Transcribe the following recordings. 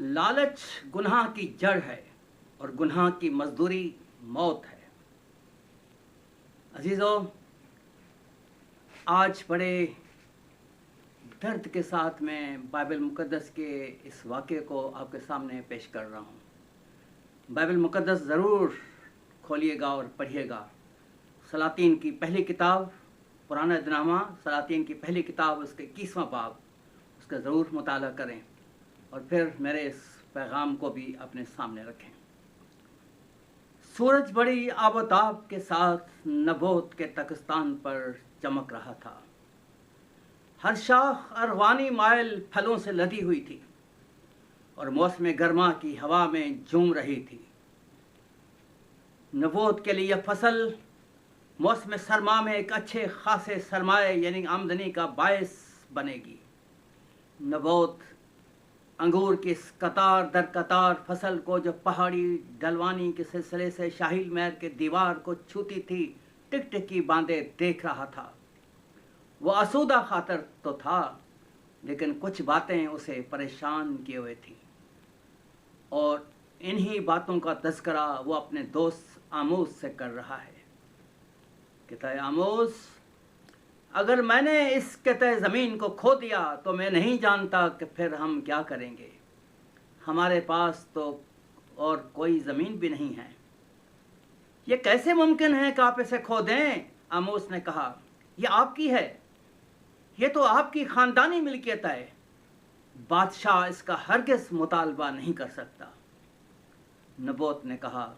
لالچ گناہ کی جڑ ہے اور گناہ کی مزدوری موت ہے۔ عزیزو، آج بڑے درد کے ساتھ میں بائبل مقدس کے اس واقعے کو آپ کے سامنے پیش کر رہا ہوں۔ بائبل مقدس ضرور کھولیے گا اور پڑھیے گا۔ سلاطین کی پہلی کتاب، پرانا نامہ سلاطین کی پہلی کتاب، اس کے 21واں باب، اس کا ضرور مطالعہ کریں اور پھر میرے اس پیغام کو بھی اپنے سامنے رکھیں۔ سورج بڑی آب و تاب کے ساتھ نبوت کے تکستان پر چمک رہا تھا۔ ہر شاخ ارغوانی مائل پھلوں سے لدی ہوئی تھی اور موسم گرما کی ہوا میں جھوم رہی تھی۔ نبوت کے لیے فصل موسم سرما میں ایک اچھے خاصے سرمایہ یعنی آمدنی کا باعث بنے گی۔ نبوت انگور کی اس قطار در قطار فصل کو جو پہاڑی ڈلوانی کے سلسلے سے شاہیل مہر کے دیوار کو چھوتی تھی ٹک ٹکی باندھے دیکھ رہا تھا۔ وہ آسودہ خاطر تو تھا، لیکن کچھ باتیں اسے پریشان کیے ہوئے تھیں، اور انہی باتوں کا تذکرہ وہ اپنے دوست آموس سے کر رہا ہے۔ کہتا ہے، آموس، اگر میں نے اس قطع زمین کو کھو دیا تو میں نہیں جانتا کہ پھر ہم کیا کریں گے۔ ہمارے پاس تو اور کوئی زمین بھی نہیں ہے۔ یہ کیسے ممکن ہے کہ آپ اسے کھو دیں؟ آموس نے کہا، یہ آپ کی ہے، یہ تو آپ کی خاندانی ملکیت ہے۔ بادشاہ اس کا ہرگز مطالبہ نہیں کر سکتا۔ نبوت نے کہا،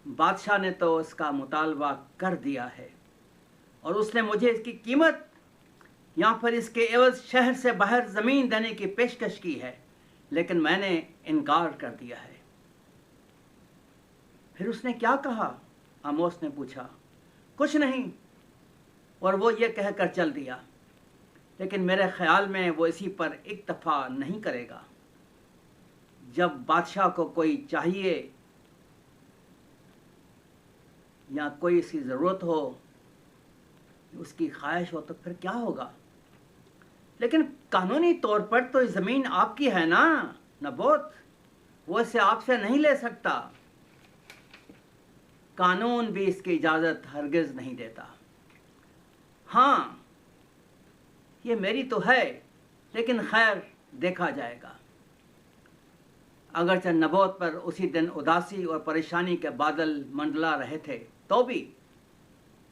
بادشاہ نے تو اس کا مطالبہ کر دیا ہے، اور اس نے مجھے اس کی قیمت یا پھر اس کے عوض شہر سے باہر زمین دینے کی پیشکش کی ہے، لیکن میں نے انکار کر دیا ہے۔ پھر اس نے کیا کہا؟ آموس نے پوچھا۔ کچھ نہیں، اور وہ یہ کہہ کر چل دیا، لیکن میرے خیال میں وہ اسی پر اکتفا نہیں کرے گا۔ جب بادشاہ کو کوئی چاہیے یا کوئی اس کی ضرورت ہو، اس کی خواہش ہو، تو پھر کیا ہوگا؟ لیکن قانونی طور پر تو یہ زمین آپ کی ہے نا نبوت، وہ اسے آپ سے نہیں لے سکتا۔ قانون بھی اس کی اجازت ہرگز نہیں دیتا۔ ہاں، یہ میری تو ہے، لیکن خیر دیکھا جائے گا۔ اگرچہ نبوت پر اسی دن اداسی اور پریشانی کے بادل منڈلا رہے تھے، تو بھی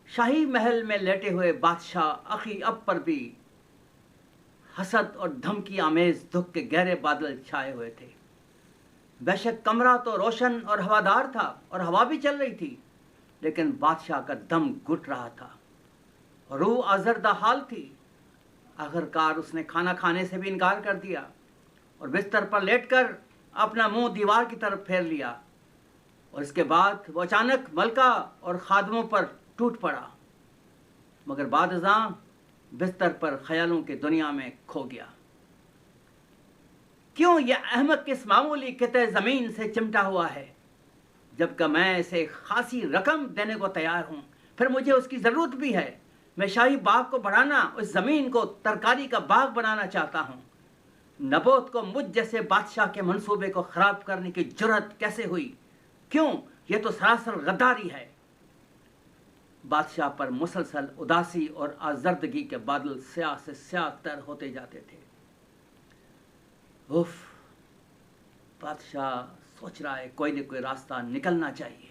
شاہی محل میں لیٹے ہوئے بادشاہ اخی اب پر بھی حسد اور دھمکی آمیز دکھ کے گہرے بادل چھائے ہوئے تھے۔ بے شک کمرہ تو روشن اور ہوادار تھا اور ہوا بھی چل رہی تھی، لیکن بادشاہ کا دم گھٹ رہا تھا، روح آزردہ حال تھی۔ آخرکار اس نے کھانا کھانے سے بھی انکار کر دیا اور بستر پر لیٹ کر اپنا منہ دیوار کی طرف پھیر لیا، اور اس کے بعد وہ اچانک ملکہ اور خادموں پر ٹوٹ پڑا، مگر بعد ازاں بستر پر خیالوں کی دنیا میں کھو گیا۔ کیوں یہ احمق کس معمولی قطع زمین سے چمٹا ہوا ہے، جبکہ میں اسے خاصی رقم دینے کو تیار ہوں؟ پھر مجھے اس کی ضرورت بھی ہے۔ میں شاہی باغ کو بڑھانا، اس زمین کو ترکاری کا باغ بنانا چاہتا ہوں۔ نبوت کو مجھ جیسے بادشاہ کے منصوبے کو خراب کرنے کی جرأت کیسے ہوئی؟ کیوں؟ یہ تو سراسر غداری ہے۔ بادشاہ پر مسلسل اداسی اور آزردگی کے بادل سیاہ سے سیاہ تر ہوتے جاتے تھے۔ اف، بادشاہ سوچ رہا ہے کوئی نہ کوئی راستہ نکلنا چاہیے۔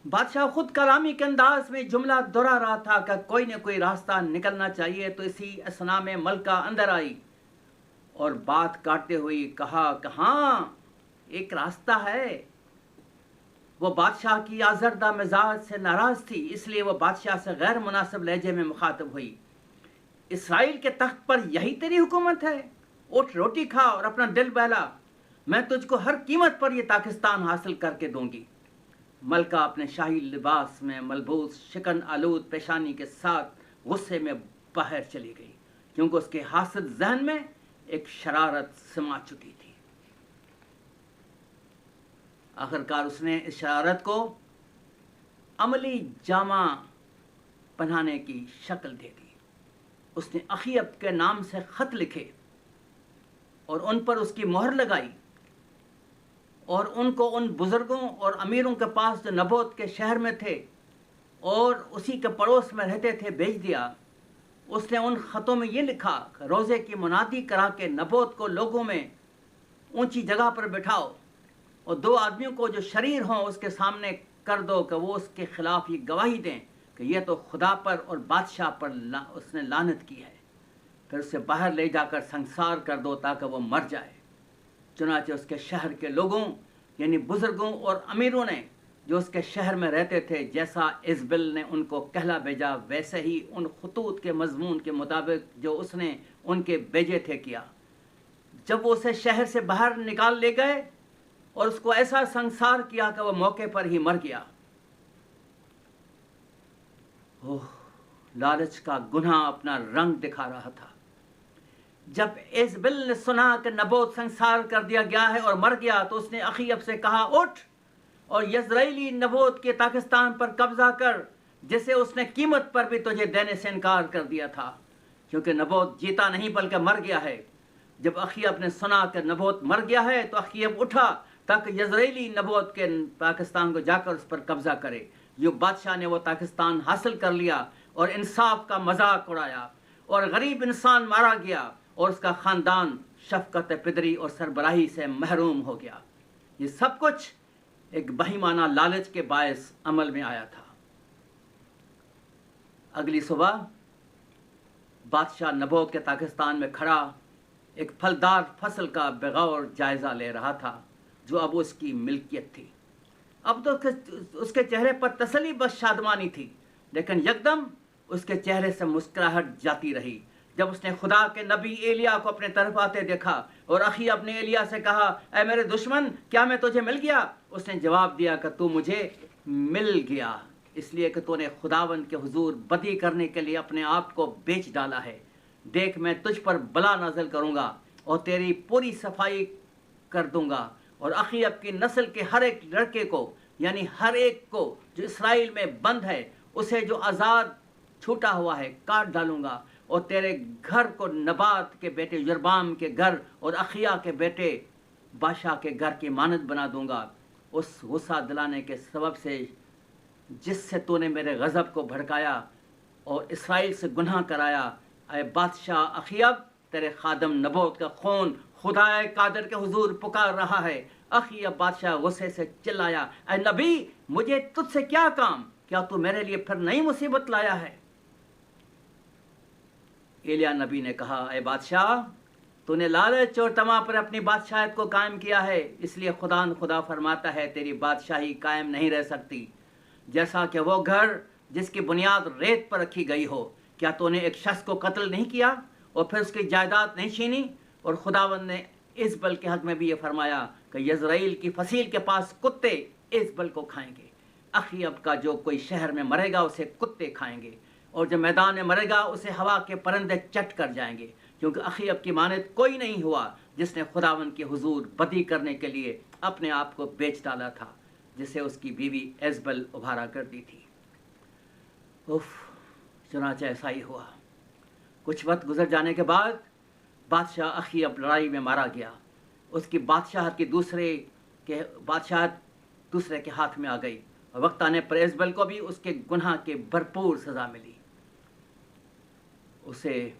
بادشاہ خود کلامی کے انداز میں جملہ دہرا رہا تھا کہ کوئی نہ کوئی راستہ نکلنا چاہیے، تو اسی اثنا میں ملکہ اندر آئی اور بات کاٹتے ہوئی کہا کہ ہاں، ایک راستہ ہے۔ وہ بادشاہ کی آزردہ مزاج سے ناراض تھی، اس لیے وہ بادشاہ سے غیر مناسب لہجے میں مخاطب ہوئی۔ اسرائیل کے تخت پر یہی تیری حکومت ہے؟ اٹھ روٹی کھا اور اپنا دل بہلا، میں تجھ کو ہر قیمت پر یہ پاکستان حاصل کر کے دوں گی۔ ملکہ اپنے شاہی لباس میں ملبوس شکن آلود پیشانی کے ساتھ غصے میں باہر چلی گئی، کیونکہ اس کے حاسد ذہن میں ایک شرارت سما چکی تھی۔ آخرکار اس نے اس شرارت کو عملی جامہ پہنانے کی شکل دے دی۔ اس نے اخیب کے نام سے خط لکھے اور ان پر اس کی مہر لگائی اور ان کو ان بزرگوں اور امیروں کے پاس جو نبوت کے شہر میں تھے اور اسی کے پڑوس میں رہتے تھے بھیج دیا. اس نے ان خطوں میں یہ لکھا کہ روزے کی منادی کرا کے نبوت کو لوگوں میں اونچی جگہ پر بٹھاؤ اور 2 آدمیوں کو جو شریر ہوں اس کے سامنے کر دو کہ وہ اس کے خلاف یہ گواہی دیں کہ یہ تو خدا پر اور بادشاہ پر اس نے لعنت کی ہے. پھر اسے باہر لے جا کر سنسار کر دو تاکہ وہ مر جائے. چنانچہ اس کے شہر کے لوگوں یعنی بزرگوں اور امیروں نے جو اس کے شہر میں رہتے تھے جیسا ایزبل نے ان کو کہلا بھیجا ویسے ہی ان خطوط کے مضمون کے مطابق جو اس نے ان کے بھیجے تھے کیا. جب وہ اسے شہر سے باہر نکال لے گئے اور اس کو ایسا سنسار کیا کہ وہ موقع پر ہی مر گیا. لالچ کا گناہ اپنا رنگ دکھا رہا تھا. جب ایزبل نے سنا کہ نبوت سنسار کر دیا گیا ہے اور مر گیا تو اس نے اخیب سے کہا اٹھ اور یزرائیلی نبوت کے پاکستان پر قبضہ کر جسے اس نے قیمت پر بھی تجھے دینے سے انکار کر دیا تھا کیونکہ نبوت جیتا نہیں بلکہ مر گیا ہے. جب اخیب نے سنا کہ نبوت مر گیا ہے تو اخیب اٹھا تاکہ یزرائیلی نبوت کے پاکستان کو جا کر اس پر قبضہ کرے. یوں بادشاہ نے وہ پاکستان حاصل کر لیا اور انصاف کا مذاق اڑایا اور غریب انسان مارا گیا اور اس کا خاندان شفقت پدری اور سربراہی سے محروم ہو گیا. یہ سب کچھ ایک بہیمانہ لالچ کے باعث عمل میں آیا تھا. اگلی صبح بادشاہ نبوت کے پاکستان میں کھڑا ایک پھلدار فصل کا بغور جائزہ لے رہا تھا جو اب اس کی ملکیت تھی. اب تو اس کے چہرے پر تسلی بخش شادمانی تھی لیکن یکدم اس کے چہرے سے مسکراہٹ جاتی رہی جب اس نے خدا کے نبی ایلیا کو اپنے طرف آتے دیکھا. اور اخیب نے ایلیا سے کہا اے میرے دشمن کیا میں تجھے مل گیا؟ اس نے جواب دیا کہ تو مجھے مل گیا اس لیے کہ تو نے خداوند کے حضور بدی کرنے کے لیے اپنے آپ کو بیچ ڈالا ہے. دیکھ میں تجھ پر بلا نازل کروں گا اور تیری پوری صفائی کر دوں گا اور اخیب کی نسل کے ہر ایک لڑکے کو یعنی ہر ایک کو جو اسرائیل میں بند ہے اسے جو آزاد چھوٹا ہوا ہے کاٹ ڈالوں گا اور تیرے گھر کو نبات کے بیٹے یربام کے گھر اور اخیا کے بیٹے بادشاہ کے گھر کی مانند بنا دوں گا اس غصہ دلانے کے سبب سے جس سے تو نے میرے غضب کو بھڑکایا اور اسرائیل سے گناہ کرایا. اے بادشاہ اخیب تیرے خادم نبوت کا خون خدائے قادر کے حضور پکار رہا ہے. اخیب بادشاہ غصے سے چلایا اے نبی مجھے تجھ سے کیا کام؟ کیا تو میرے لیے پھر نئی مصیبت لایا ہے؟ ایلیا نبی نے کہا اے بادشاہ تو نے لالچ اور طمع پر اپنی بادشاہت کو قائم کیا ہے اس لیے خدا فرماتا ہے تیری بادشاہی قائم نہیں رہ سکتی جیسا کہ وہ گھر جس کی بنیاد ریت پر رکھی گئی ہو. کیا تو نے ایک شخص کو قتل نہیں کیا اور پھر اس کی جائیداد نہیں چھینی؟ اور خداوند نے ایزبل کے حق میں بھی یہ فرمایا کہ یزرائیل کی فصیل کے پاس کتے ایزبل کو کھائیں گے. اخیب کا جو کوئی شہر میں مرے گا اسے کتے کھائیں گے اور جو میدان میں مرے گا اسے ہوا کے پرندے چٹ کر جائیں گے کیونکہ اخیب کی مانند کوئی نہیں ہوا جس نے خداوند کے حضور بدی کرنے کے لیے اپنے آپ کو بیچ ڈالا تھا جسے اس کی بیوی ایزبل ابھارا کرتی تھی. چنانچہ ایسا ہی ہوا. کچھ وقت گزر جانے کے بعد بادشاہ اخیب لڑائی میں مارا گیا. اس کی بادشاہت دوسرے کے ہاتھ میں آ گئی اور وقت آنے پر ایزبل کو بھی اس کے گناہ کے بھرپور سزا ملی. اسے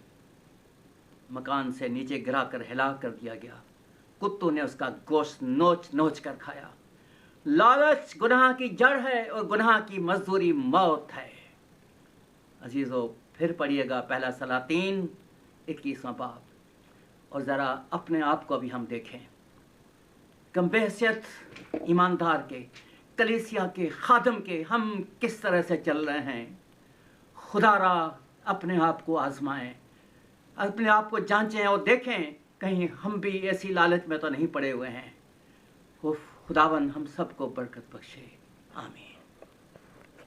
مکان سے نیچے گرا کر ہلاک کر دیا گیا. کتوں نے اس کا گوشت نوچ نوچ کر کھایا. لالچ گناہ کی جڑ ہے اور گناہ کی مزدوری موت ہے. عزیزو پھر پڑھیے گا پہلا سلاطین 21واں باب اور ذرا اپنے آپ کو بھی ہم دیکھیں. کم بحیثیت ایماندار کے کلیسیا کے خادم کے ہم کس طرح سے چل رہے ہیں. خدا را اپنے آپ کو آزمائیں, اپنے آپ کو جانچیں اور دیکھیں کہیں ہم بھی ایسی لالچ میں تو نہیں پڑے ہوئے ہیں. خداوند ہم سب کو برکت بخشے. آمین.